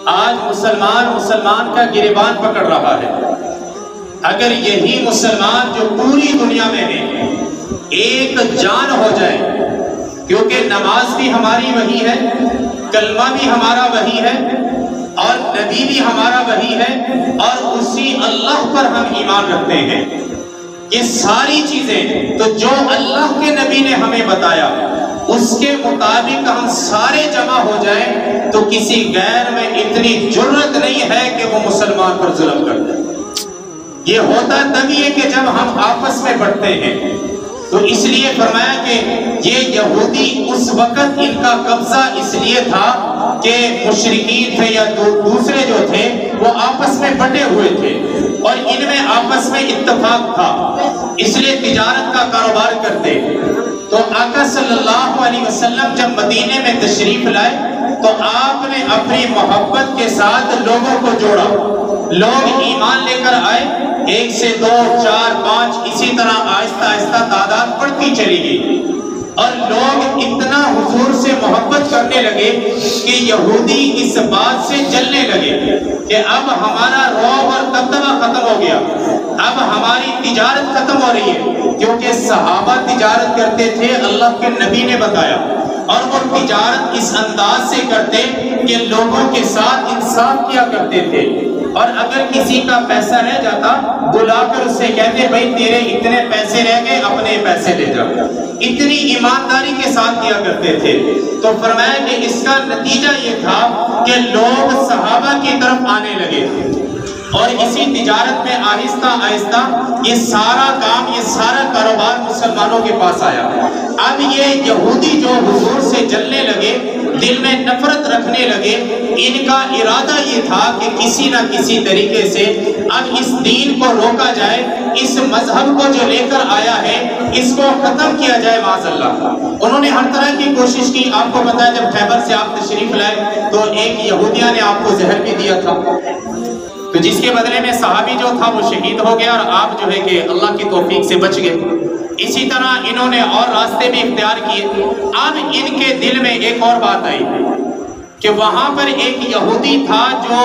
آج مسلمان کا گریبان پکڑ رہا ہے۔ اگر یہی مسلمان جو پوری دنیا میں ہے ایک جان ہو جائے، کیونکہ نماز بھی ہماری وہی ہے، کلمہ بھی ہمارا وہی ہے، اور نبی بھی ہمارا وہی ہے، اور اسی اللہ پر ہم ایمان رکھتے ہیں، یہ ساری چیزیں تو جو اللہ کے نبی نے ہمیں بتایا اس کے مطابق ہم سارے جمع ہو جائیں تو کسی غیر میں اتنی جرت نہیں ہے کہ وہ مسلمان پر ظلم کر دے۔ یہ ہوتا تبھی ہے کہ جب ہم آپس میں بڑھتے ہیں۔ تو اس لیے فرمایا کہ یہ یہودی اس وقت ان کا قبضہ اس لیے تھا کہ مشرکین تھے یا دوسرے جو تھے وہ آپس میں بٹے ہوئے تھے اور ان میں آپس میں اتفاق تھا، اس لیے تجارت کا کاروبار کرتے۔ تو آقا صلی اللہ علیہ وسلم جب مدینے میں تشریف لائے تو آپ نے اپنی محبت کے ساتھ لوگوں کو جوڑا، لوگ ایمان لے کر آئے، 1 سے 2 4 5 اسی طرح آہستہ آہستہ تعداد بڑھتی چلی گئی، اور لوگ اتنا حضور سے محبت کرنے لگے کہ یہودی اس بات سے جلنے لگے کہ اب ہمارا رعب اور دبدبہ ختم ہو گیا، اب ہماری تجارت ختم ہو رہی ہے، کیونکہ صحابہ تجارت کرتے تھے، اللہ کے نبی نے بتایا، اور وہ تجارت اس انداز سے کرتے کہ لوگوں کے ساتھ انصاف کیا کرتے تھے، اور اگر کسی کا پیسہ رہ جاتا بلا کر اسے کہتے بھائی تیرے اتنے پیسے رہ گئے، اپنے پیسے لے جا، اتنی ایمانداری کے ساتھ کیا کرتے تھے۔ تو فرمایا کہ اس کا نتیجہ یہ تھا کہ لوگ صحابہ کی طرف آنے لگے، اور اسی تجارت میں آہستہ آہستہ یہ سارا کام، یہ سارا کاروبار مسلمانوں کے پاس آیا۔ اب یہ یہودی جو حضور سے جلنے لگے، دل میں نفرت رکھنے لگے، ان کا ارادہ یہ تھا کہ کسی نہ کسی طریقے سے اب اس دین کو روکا جائے، اس مذہب کو جو لے کر آیا ہے اس کو ختم کیا جائے معاذ اللہ۔ انہوں نے ہر طرح کی کوشش کی۔ آپ کو پتا ہے جب خیبر سے آپ تشریف لائے تو ایک یہودیہ نے آپ کو زہر بھی دیا تھا، تو جس کے بدلے میں صحابی جو تھا وہ شہید ہو گیا، اور آپ جو ہے کہ اللہ کی توفیق سے بچ گئے۔ اسی طرح انہوں نے اور راستے بھی اختیار کیے۔ اب ان کے دل میں ایک اور بات آئی کہ وہاں پر ایک یہودی تھا جو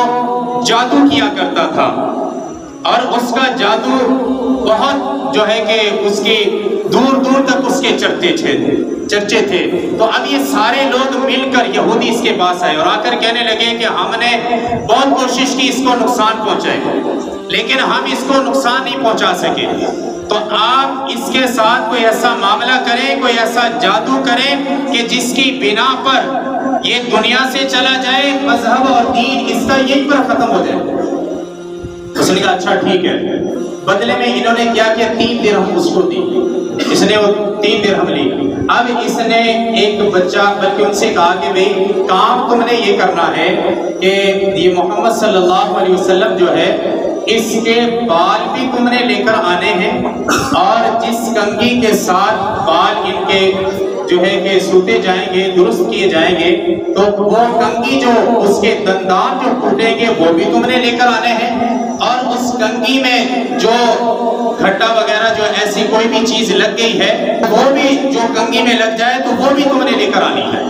جادو کیا کرتا تھا، اور اس کا جادو بہت جو ہے کہ اس کی دور دور تک اس کے چرچے تھے۔ تو اب یہ سارے لوگ مل کر یہودی اس کے پاس آئے اور آ کر کہنے لگے کہ ہم نے بہت کوشش کی اس کو نقصان پہنچائے، لیکن ہم اس کو نقصان نہیں پہنچا سکے، تو آپ اس کے ساتھ کوئی ایسا معاملہ کریں، کوئی ایسا جادو کریں کہ جس کی بنا پر یہ دنیا سے چلا جائے، مذہب اور دین اس کا یہیں پر ختم ہو جائے۔ اس نے کہا اچھا ٹھیک ہے۔ بدلے میں انہوں نے کیا کہ 3 درہم اس کو دی، اس نے وہ 3 درہم لی۔ اب اس نے ایک بچہ بلکہ ان سے کہا کہ بھئی کام تم نے یہ کرنا ہے کہ یہ محمد صلی اللہ علیہ وسلم جو ہے اس کے بال بھی تم نے لے کر آنے ہیں، اور جس کنگھی کے ساتھ بال ان کے جو ہے کہ سوتے جائیں گے، درست کیے جائیں گے، تو وہ کنگھی جو اس کے دندان جو ٹوٹیں گے وہ بھی تم نے لے کر آنے ہیں، اور اس کنگھی میں جو کھٹا وغیرہ جو ایسی کوئی بھی چیز لگ گئی ہے وہ بھی جو کنگھی میں لگ جائے تو وہ بھی تم نے لے کر آنی ہے۔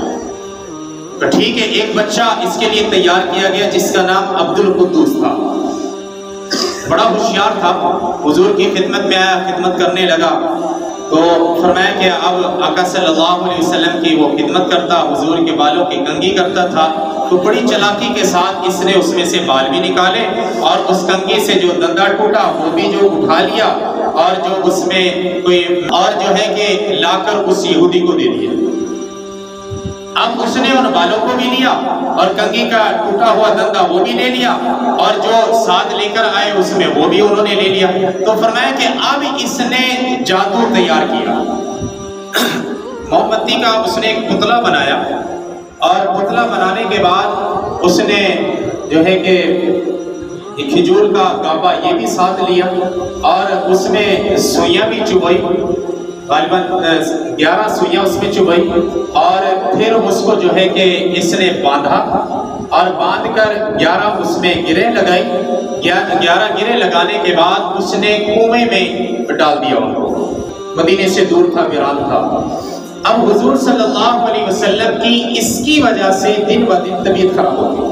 تو ٹھیک ہے، ایک بچہ اس کے لیے تیار کیا گیا جس کا نام عبد القدوس تھا، بڑا ہوشیار تھا، حضور کی خدمت میں آیا، خدمت کرنے لگا، تو فرمایا کہ اب آقا صلی اللہ علیہ وسلم کی وہ خدمت کرتا، حضور کے بالوں کی کنگھی کرتا تھا، تو بڑی چلاکی کے ساتھ اس نے اس میں سے بال بھی نکالے، اور اس کنگھی سے جو دندا ٹوٹا وہ بھی جو اٹھا لیا، اور جو اس میں کوئی اور جو ہے کہ لا کر اس یہودی کو دے دیا۔ اب اس نے ان بالوں کو بھی لیا اور کنگھی کا ٹوٹا ہوا دندا وہ بھی لے لیا، اور جو ساتھ لے کر آئے اس میں وہ بھی انہوں نے لے لیا۔ تو فرمایا کہ اب اس نے جادو تیار کیا، موم بتی کا اس نے ایک پتلا بنایا، اور پتلا بنانے کے بعد اس نے جو ہے کہ کھجور کا گابا یہ بھی ساتھ لیا، اور اس میں سوئیاں بھی چبھائی، غالباً 11 سوئیاں اس میں چبھائی، اور پھر اس کو جو ہے کہ اس نے باندھا، اور باندھ کر 11 اس میں گرے لگائی، 11 گرے لگانے کے بعد اس نے کنویں میں ڈال دیا، ان کو مدینے سے دور تھا، ویران تھا۔ اب حضور صلی اللہ علیہ وسلم کی اس کی وجہ سے دن ب دن طبیعت خراب ہو گئی،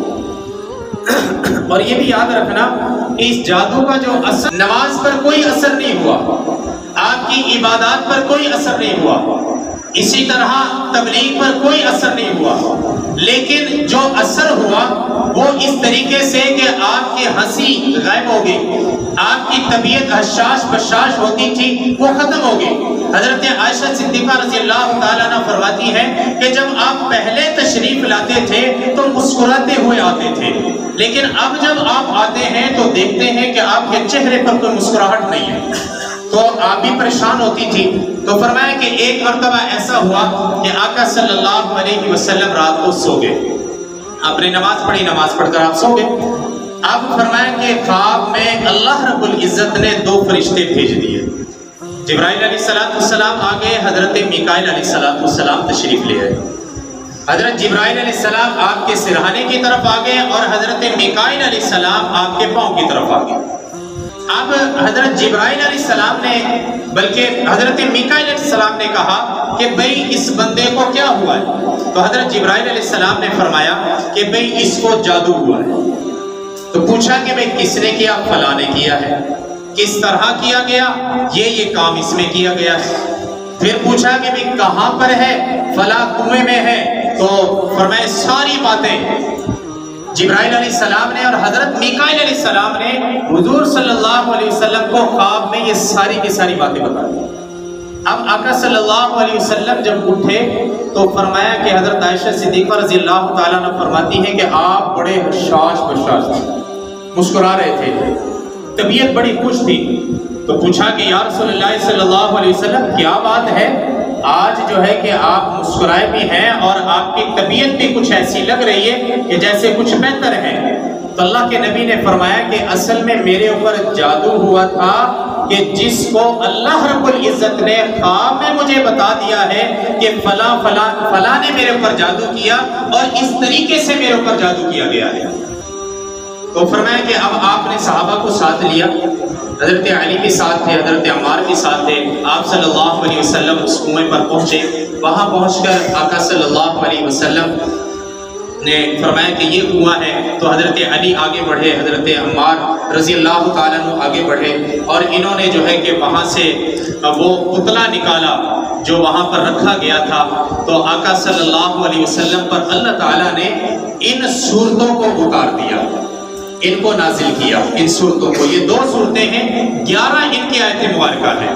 اور یہ بھی یاد رکھنا کہ اس جادو کا جو اثر، نماز پر کوئی اثر نہیں ہوا، آپ کی عبادات پر کوئی اثر نہیں ہوا، اسی طرح تبلیغ پر کوئی اثر نہیں ہوا، لیکن جو اثر ہوا وہ اس طریقے سے کہ آپ کی ہنسی غائب ہو گئی، آپ کی طبیعت حشاش بشاش ہوتی تھی وہ ختم ہو گئی۔ حضرت عائشہ صدیقہ رضی اللہ تعالیٰ عنہ فرماتی ہے کہ جب آپ پہلے تشریف لاتے تھے تو مسکراتے ہوئے آتے تھے، لیکن اب جب آپ آتے ہیں تو دیکھتے ہیں کہ آپ کے چہرے پر کوئی مسکراہٹ نہیں ہے، تو آپ بھی پریشان ہوتی تھی۔ تو فرمایا کہ ایک مرتبہ ایسا ہوا کہ آقا صلی اللہ علیہ وسلم رات کو سو گئے، آپ نے نماز پڑھی، نماز پڑھ کر آپ سو گئے۔ اب فرمایا کہ خواب میں اللہ رب العزت نے 2 فرشتے بھیج دیے، جبرائیل علیہ السلام آگے، حضرت میکائیل علیہ السلام تشریف لے آئے۔ حضرت جبرائیل علیہ السلام آپ کے سرہانے کی طرف آگے اور حضرت میکائیل علیہ السلام آپ کے پاؤں کی طرف آگے۔ اب حضرت جبرائیل علیہ السلام نے، بلکہ حضرت میکائیل علیہ السلام نے کہا کہ بھئی اس بندے کو کیا ہوا ہے؟ تو حضرت جبرائیل علیہ السلام نے فرمایا کہ بھئی اس کو جادو ہوا ہے۔ تو پوچھا کہ بھئی کس نے کیا؟ فلاں نے کیا ہے۔ کس طرح کیا گیا؟ یہ کام اس میں کیا گیا ہے۔ پھر پوچھا کہ بھئی کہاں پر ہے؟ فلاں کنویں میں ہے۔ تو فرمایا ساری باتیں جبرائیل علیہ السلام نے اور حضرت میکائیل علیہ السلام نے حضور صلی اللہ علیہ وسلم کو خواب میں یہ ساری کی ساری باتیں بتا دی۔ اب آقا صلی اللہ علیہ وسلم جب اٹھے تو فرمایا کہ حضرت عائشہ صدیقہ رضی اللہ تعالیٰ عنہ فرماتی ہیں کہ آپ بڑے حشاش بشاش تھے، مسکرا رہے تھے، طبیعت بڑی خوش تھی۔ تو پوچھا کہ یا رسول اللہ صلی اللہ علیہ وسلم کیا بات ہے؟ آج جو ہے کہ آپ مسکرائے بھی ہیں اور آپ کی طبیعت بھی کچھ ایسی لگ رہی ہے کہ جیسے کچھ بہتر ہے۔ تو اللہ کے نبی نے فرمایا کہ اصل میں میرے اوپر جادو ہوا تھا کہ جس کو اللہ رب العزت نے خواب میں مجھے بتا دیا ہے کہ فلاں فلاں فلاں نے میرے اوپر جادو کیا اور اس طریقے سے میرے اوپر جادو کیا گیا ہے۔ تو فرمایا کہ اب آپ نے صحابہ کو ساتھ لیا، حضرت علی بھی ساتھ تھے، حضرت عمار بھی ساتھ تھے، آپ صلی اللہ علیہ وسلم اس کنویں پر پہنچے۔ وہاں پہنچ کر آقا صلی اللہ علیہ وسلم نے فرمایا کہ یہ کنواں ہے۔ تو حضرت علی آگے بڑھے، حضرت عمار رضی اللہ تعالیٰ عنہ آگے بڑھے اور انہوں نے جو ہے کہ وہاں سے وہ پتلا نکالا جو وہاں پر رکھا گیا تھا۔ تو آقا صلی اللہ علیہ وسلم پر اللہ تعالیٰ نے ان صورتوں کو اتار دیا، ان کو نازل کیا، ان صورتوں کو۔ یہ 2 صورتیں ہیں، 11 ان کی آیت مبارکہ ہیں۔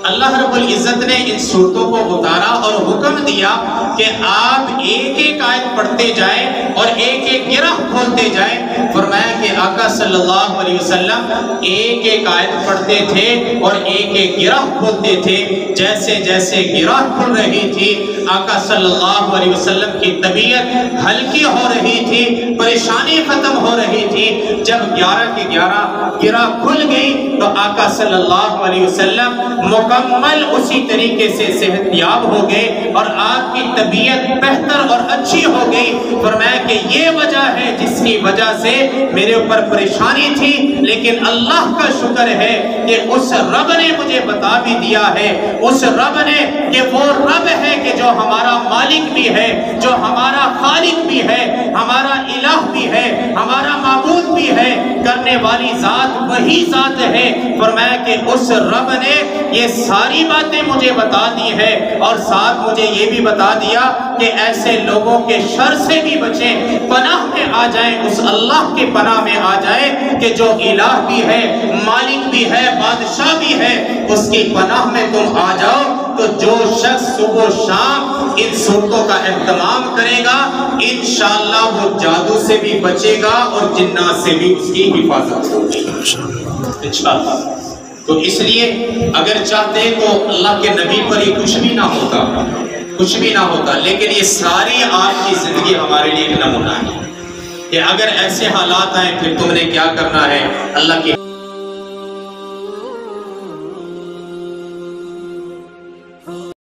اللہ رب العزت نے ان صورتوں کو اتارا اور حکم دیا کہ آپ ایک ایک آیت پڑھتے جائیں اور ایک ایک گرہ کھولتے جائیں۔ فرمایا کہ آقا صلی اللہ علیہ وسلم ایک ایک آیت پڑھتے تھے اور ایک ایک گرہ کھولتے تھے۔ جیسے جیسے گرہ کھل رہی تھی آقا صلی اللہ علیہ وسلم کی طبیعت ہلکی ہو رہی تھی، پریشانی ختم ہو رہی تھی۔ جب 11 کی 11 گرہ کھل گئی تو آقا صلی اللہ علیہ وسلم مکمل اسی طریقے سے صحت یاب ہو گئے اور آپ کی طبیعت بہتر اور اچھی ہو گئی۔ فرمایا کہ یہ وجہ ہے جس کی وجہ سے میرے اوپر پریشانی تھی، لیکن اللہ کا شکر ہے کہ اس رب نے مجھے بتا بھی دیا ہے، اس رب نے کہ وہ رب ہے کہ جو ہمارا مالک بھی ہے، جو ہمارا خالق بھی ہے، ہمارا الہ بھی ہے، ہمارا معبود بھی ہے، کرنے والی ذات وہی ذات ہے۔ فرمایا کہ اس رب نے یہ ساری باتیں مجھے بتا دی ہے اور ساتھ مجھے یہ بھی بتا دیا کہ ایسے لوگوں کے شر سے بھی بچیں، پناہ میں آ جائیں، اس اللہ کے پناہ میں آ جائیں کہ جو الہ بھی ہے، مالک بھی ہے، بادشاہ بھی ہے، اس کی پناہ میں تم آ جاؤ۔ تو جو شخص صبح و شام ان صورتوں کا اہتمام کرے گا انشاءاللہ وہ جادو سے بھی بچے گا اور جنات سے بھی اس کی حفاظت ہوگی انشاءاللہ۔ تو اس لیے اگر چاہتے تو اللہ کے نبی پر یہ کچھ بھی نہ ہوتا، کچھ بھی نہ ہوتا، لیکن یہ ساری آپ کی زندگی ہمارے لیے ایک نمونہ ہے کہ اگر ایسے حالات آئیں پھر تم نے کیا کرنا ہے، اللہ کی